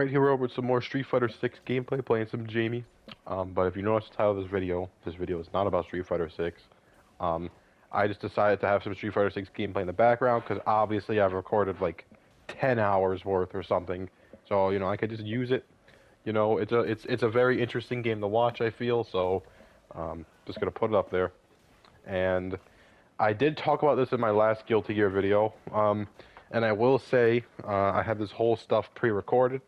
Alright, here we're over with some more Street Fighter 6 gameplay, playing some Jamie. But if you notice the title of this video is not about Street Fighter 6. I just decided to have some Street Fighter 6 gameplay in the background, because obviously I've recorded like 10 hours worth or something. So, you know, I could just use it. You know, it's a very interesting game to watch, I feel, so just gonna put it up there. And I did talk about this in my last Guilty Gear video, and I will say I have this whole stuff pre-recorded.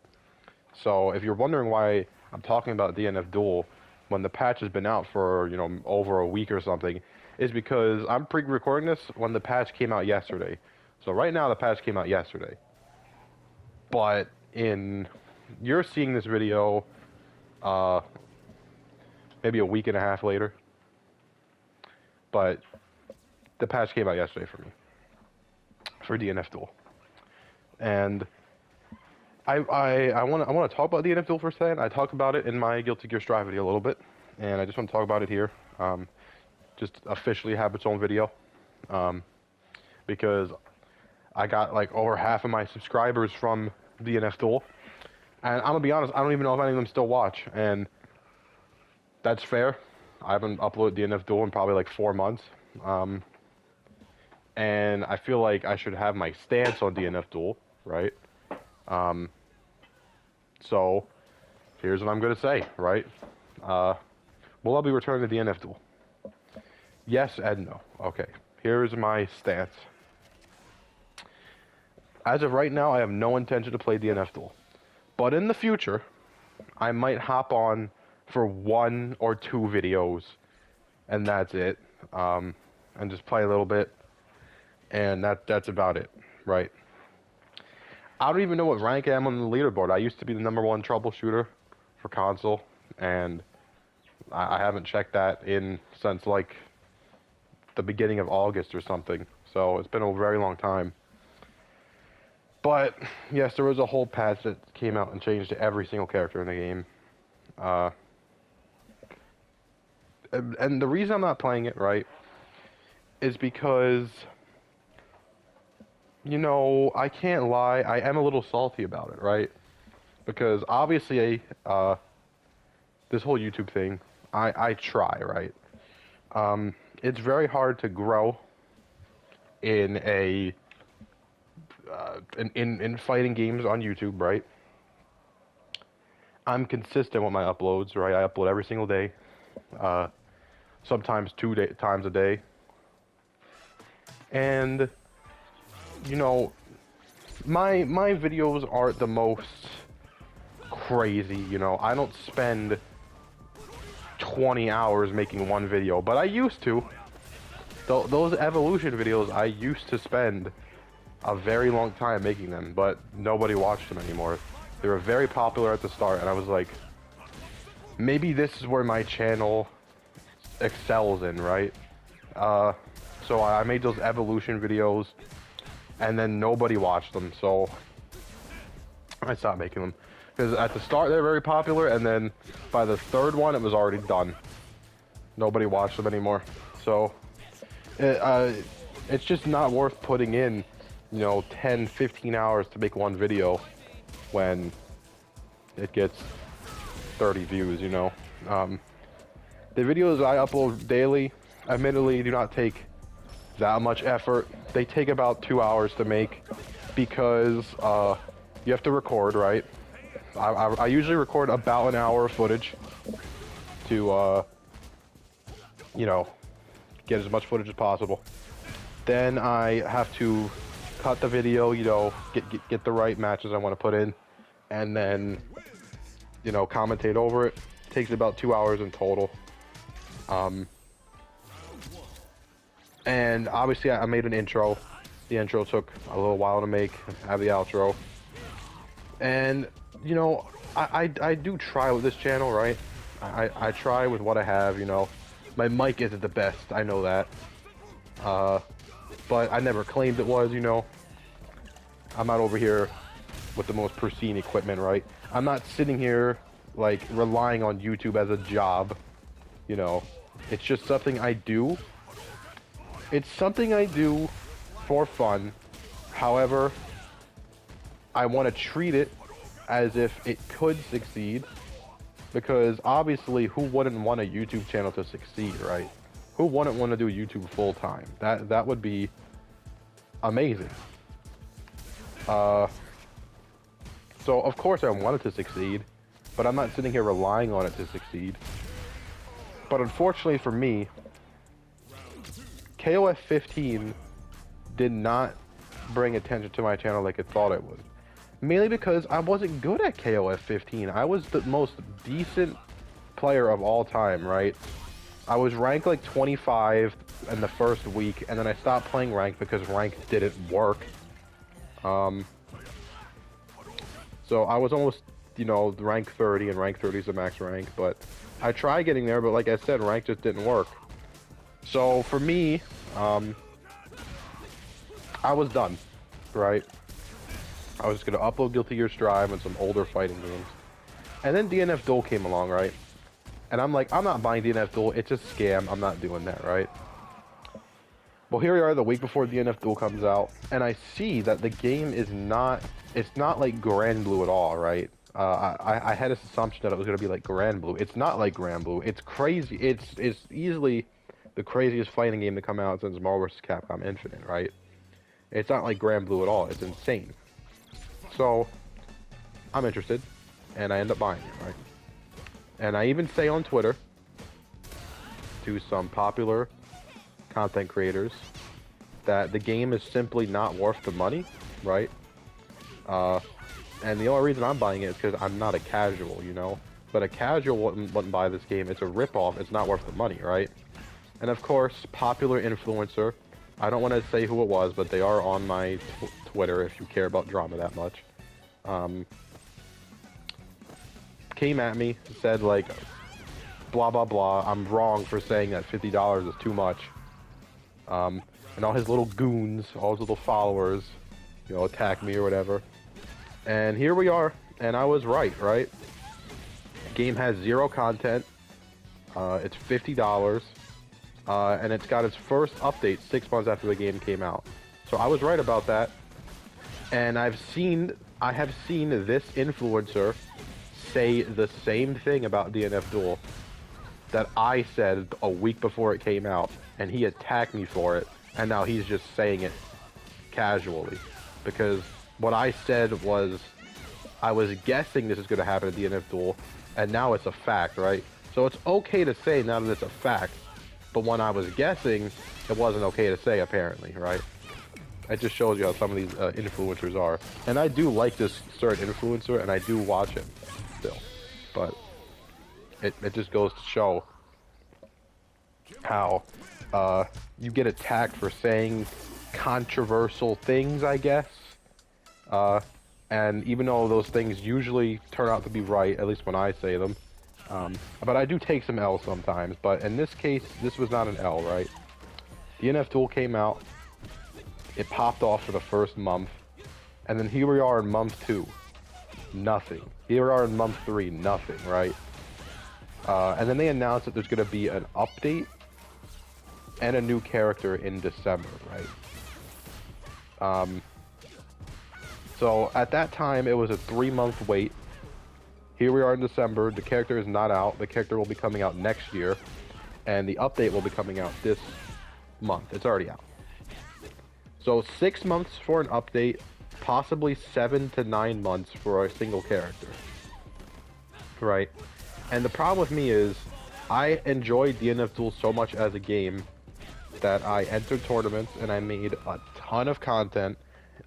So if you're wondering why I'm talking about DNF Duel when the patch has been out for, you know, over a week or something, is because I'm pre-recording this when the patch came out yesterday. So right now the patch came out yesterday. But you're seeing this video maybe a week and a half later. But the patch came out yesterday for me, for DNF Duel. And I want to talk about DNF Duel for a second. I talked about it in my Guilty Gear Strive video a little bit, and I just want to talk about it here. Just officially have its own video, because I got like over half of my subscribers from DNF Duel, and I'm gonna be honest, I don't even know if any of them still watch, and that's fair. I haven't uploaded DNF Duel in probably like 4 months, and I feel like I should have my stance on DNF Duel, right? So here's what I'm gonna say, right? Will I be returning to DNF Duel? Yes and no. Okay, here's my stance. As of right now, I have no intention to play DNF Duel, but in the future, I might hop on for 1 or 2 videos, and that's it, and just play a little bit, and that's about it, right? I don't even know what rank I am on the leaderboard. I used to be the #1 troubleshooter for console, and I haven't checked that since like the beginning of August or something, so it's been a very long time. But yes, there was a whole patch that came out and changed every single character in the game. And the reason I'm not playing it, right, is because, you know, I can't lie, I am a little salty about it, right? Because obviously, this whole YouTube thing, I try, right? It's very hard to grow in in fighting games on YouTube, right? I'm consistent with my uploads, right? I upload every single day, sometimes 2 times a day, and you know, my videos aren't the most crazy. You know, I don't spend 20 hours making one video, but I used to. Those evolution videos, I used to spend a very long time making them, but nobody watched them anymore. They were very popular at the start, and I was like, maybe this is where my channel excels in, right? So I made those evolution videos, and then nobody watched them, so I stopped making them. Because at the start they're very popular, and then by the 3rd one it was already done. Nobody watched them anymore. So it's just not worth putting in, you know, 10, 15 hours to make one video when it gets 30 views, you know. The videos I upload daily, admittedly, do not take that much effort. They take about 2 hours to make, because you have to record, right? I usually record about an hour of footage to, you know, get as much footage as possible. Then I have to cut the video, you know, get the right matches I want to put in, and then, you know, commentate over it. Takes about 2 hours in total. And obviously I made an intro. The intro took a little while to make. I have the outro. And, you know, I do try with this channel, right? I try with what I have, you know. My mic isn't the best, I know that. But I never claimed it was, you know. I'm not over here with the most pristine equipment, right? I'm not sitting here, like, relying on YouTube as a job, you know. It's just something I do. It's something I do for fun. However, I want to treat it as if it could succeed, because obviously who wouldn't want a YouTube channel to succeed, right? Who wouldn't want to do YouTube full time? That would be amazing. So of course I want it to succeed, but I'm not sitting here relying on it to succeed. But unfortunately for me, KOF 15 did not bring attention to my channel like it thought it would. Mainly because I wasn't good at KOF 15. I was the most decent player of all time, right? I was ranked like 25 in the first week, and then I stopped playing ranked because ranked didn't work. So I was almost, you know, rank 30, and rank 30 is the max rank, but I tried getting there, but like I said, rank just didn't work. So for me, I was done, right? I was just gonna upload Guilty Gear Strive and some older fighting games. And then DNF Duel came along, right? And I'm like, I'm not buying DNF Duel, it's a scam, I'm not doing that, right? Well, here we are the week before DNF Duel comes out, and I see that the game is not, it's not like Grand Blue at all, right? I had this assumption that it was gonna be like Grand Blue. It's not like Grand Blue, it's crazy, it's easily the craziest fighting game to come out since Marvel vs. Capcom Infinite, right? It's not like Grand Blue at all, it's insane. So, I'm interested, and I end up buying it, right? And I even say on Twitter to some popular content creators that the game is simply not worth the money, right? And the only reason I'm buying it is because I'm not a casual, you know? But a casual wouldn't buy this game. It's a ripoff. It's not worth the money, right? And of course, popular influencer. I don't want to say who it was, but they are on my Twitter if you care about drama that much. Came at me, said like, blah blah blah, I'm wrong for saying that $50 is too much. And all his little goons, all his little followers, you know, attack me or whatever. And here we are, and I was right? Game has 0 content. It's $50. And it's got its first update 6 months after the game came out. So I was right about that. And I have seen this influencer say the same thing about DNF Duel that I said a week before it came out, and he attacked me for it, and now he's just saying it casually. Because what I said was, I was guessing this is going to happen at DNF Duel, and now it's a fact, right? So it's okay to say now that it's a fact, but when I was guessing, it wasn't okay to say, apparently, right? It just shows you how some of these influencers are. And I do like this certain influencer, and I do watch him still. But it just goes to show how you get attacked for saying controversial things, I guess. And even though those things usually turn out to be right, at least when I say them, but I do take some L's sometimes. But in this case, this was not an L, right? DNF Duel came out. It popped off for the first month. And then here we are in month 2. Nothing. Here we are in month 3. Nothing, right? And then they announced that there's going to be an update and a new character in December, right? So at that time, it was a 3-month wait. Here we are in December. The character is not out. The character will be coming out next year. And the update will be coming out this month. It's already out. So 6 months for an update, possibly 7 to 9 months for a single character. Right? And the problem with me is, I enjoyed DNF Duel so much as a game that I entered tournaments and I made a ton of content.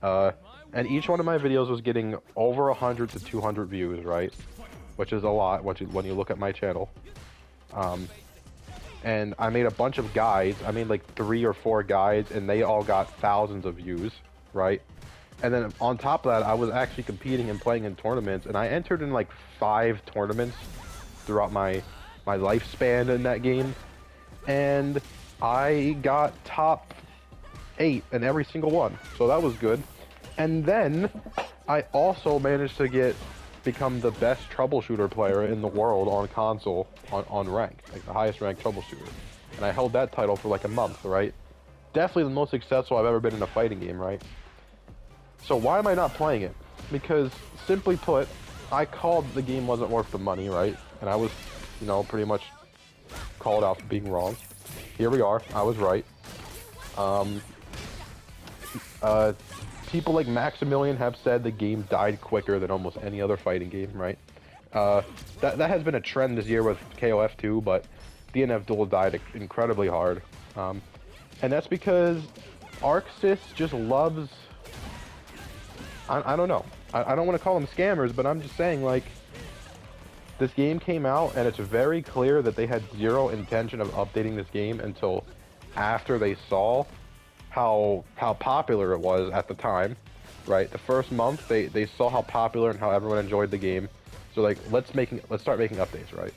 And each one of my videos was getting over 100 to 200 views, right? Which is a lot when you look at my channel. And I made a bunch of guides. I made like 3 or 4 guides, and they all got thousands of views, right? And then on top of that, I was actually competing and playing in tournaments, and I entered in like 5 tournaments throughout my lifespan in that game. And I got top 8 in every single one, so that was good. And then I also managed to become the best troubleshooter player in the world on console on rank, like the highest ranked troubleshooter. And I held that title for like a month, right? Definitely the most successful I've ever been in a fighting game, right? So why am I not playing it? Because simply put, I called the game wasn't worth the money, right? And I was, you know, pretty much called out for being wrong. Here we are. I was right. People like Maximilian have said the game died quicker than almost any other fighting game, right? That has been a trend this year with KOF 2, but DNF Duel died incredibly hard. And that's because ArcSys just loves... I don't know. I don't want to call them scammers, but I'm just saying, like, this game came out, and it's very clear that they had zero intention of updating this game until after they saw how popular it was at the time, right? The first month, they saw how popular and how everyone enjoyed the game. So, like, let's start making updates, right?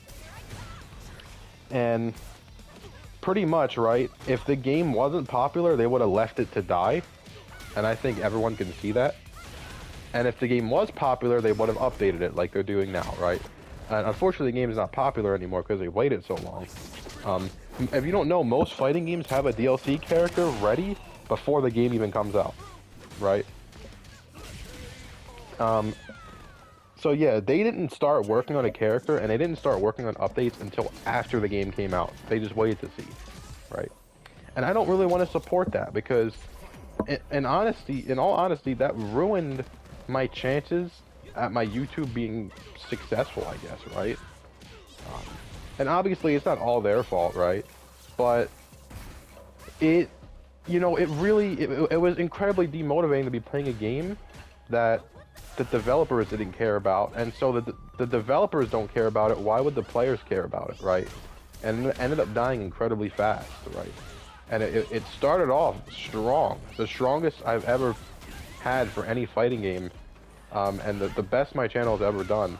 And pretty much, right, if the game wasn't popular, they would have left it to die. And I think everyone can see that. And if the game was popular, they would have updated it like they're doing now, right? And unfortunately, the game is not popular anymore because they waited so long. If you don't know, most fighting games have a DLC character ready before the game even comes out, right? So yeah, they didn't start working on a character, and they didn't start working on updates until after the game came out. They just waited to see, right? And I don't really want to support that because, in all honesty, that ruined my chances at my YouTube being successful, I guess, right? And obviously, it's not all their fault, right? But it was incredibly demotivating to be playing a game that the developers didn't care about, and so the developers don't care about it. Why would the players care about it, right? And it ended up dying incredibly fast, right? And it started off strong, the strongest I've ever had for any fighting game, and the best my channel has ever done.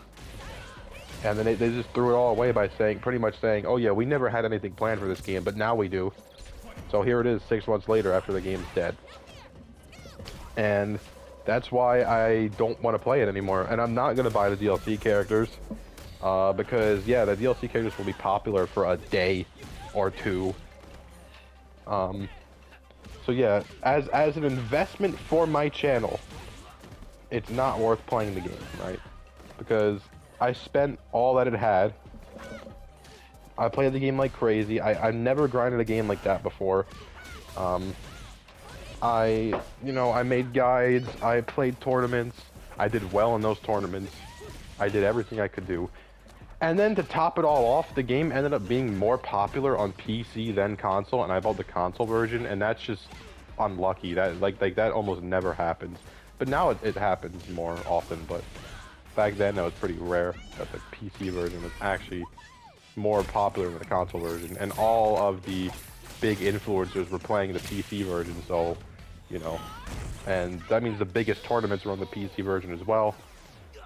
And then they just threw it all away by pretty much saying, oh yeah, we never had anything planned for this game, but now we do. So here it is 6 months later after the game's dead. And that's why I don't want to play it anymore. And I'm not going to buy the DLC characters, because yeah, the DLC characters will be popular for a day or two. So yeah, as an investment for my channel, it's not worth playing the game, right? Because I spent all that it had. I played the game like crazy. I never grinded a game like that before. I made guides. I played tournaments. I did well in those tournaments. I did everything I could do. And then to top it all off, the game ended up being more popular on PC than console, and I bought the console version, and that's just unlucky. That that almost never happens. But now it happens more often, but back then it was pretty rare that the PC version was actually more popular than the console version, and all of the big influencers were playing the PC version, so, you know, and that means the biggest tournaments were on the PC version as well,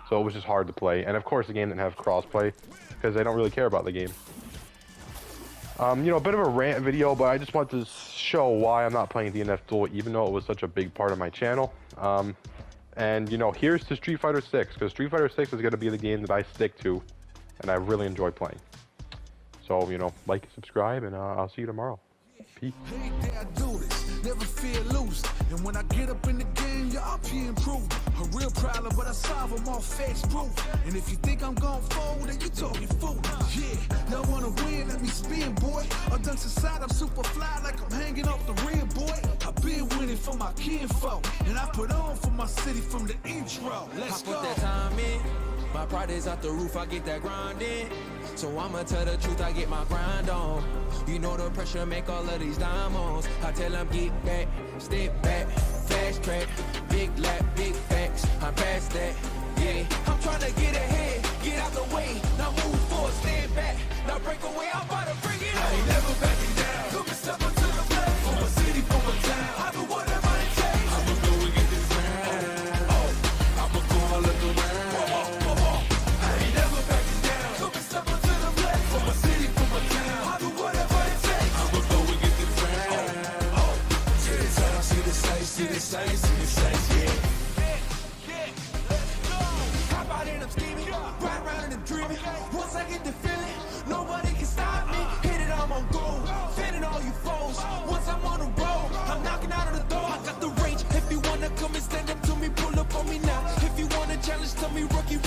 so it was just hard to play. And of course the game didn't have crossplay because they don't really care about the game. A bit of a rant video, but I just want to show why I'm not playing DNF Duel, even though it was such a big part of my channel. And here's to Street Fighter 6, because Street Fighter 6 is going to be the game that I stick to, and I really enjoy playing. So, like and subscribe, and I'll see you tomorrow. Peace. Never feel loose, and when I get up in the game, y'all be improved. A real problem, but I solve them all facts proof. And if you think I'm gon' fold, then you talking fool. Yeah, y'all wanna win, let me spin, boy. I done society, I'm super fly like I'm hanging off the rim, boy. I've been winning for my kinfolk, and I put on for my city from the intro. Let's go. I put that time in. My pride is out the roof, I get that grind in. So I'ma tell the truth, I get my grind on. You know the pressure make all of these diamonds. I tell them get back, step back, fast track, big lap, big facts. I'm past that, yeah. I'm trying to get ahead, get out the way. Now move forward, stand back. Now break away, I'm about to bring it on. I ain't never backing down. Took a step up to the plate. For my city, for my town. I do whatever it takes. I'ma go and get this round. Oh, I'ma go and look around. Once I get the feeling, nobody can stop me. Hit it, I'm on gold. Fending all you foes. Once I'm on the road, I'm knocking out of the door. I got the range. If you wanna come and stand up to me, pull up on me now. If you wanna challenge, tell me rookie.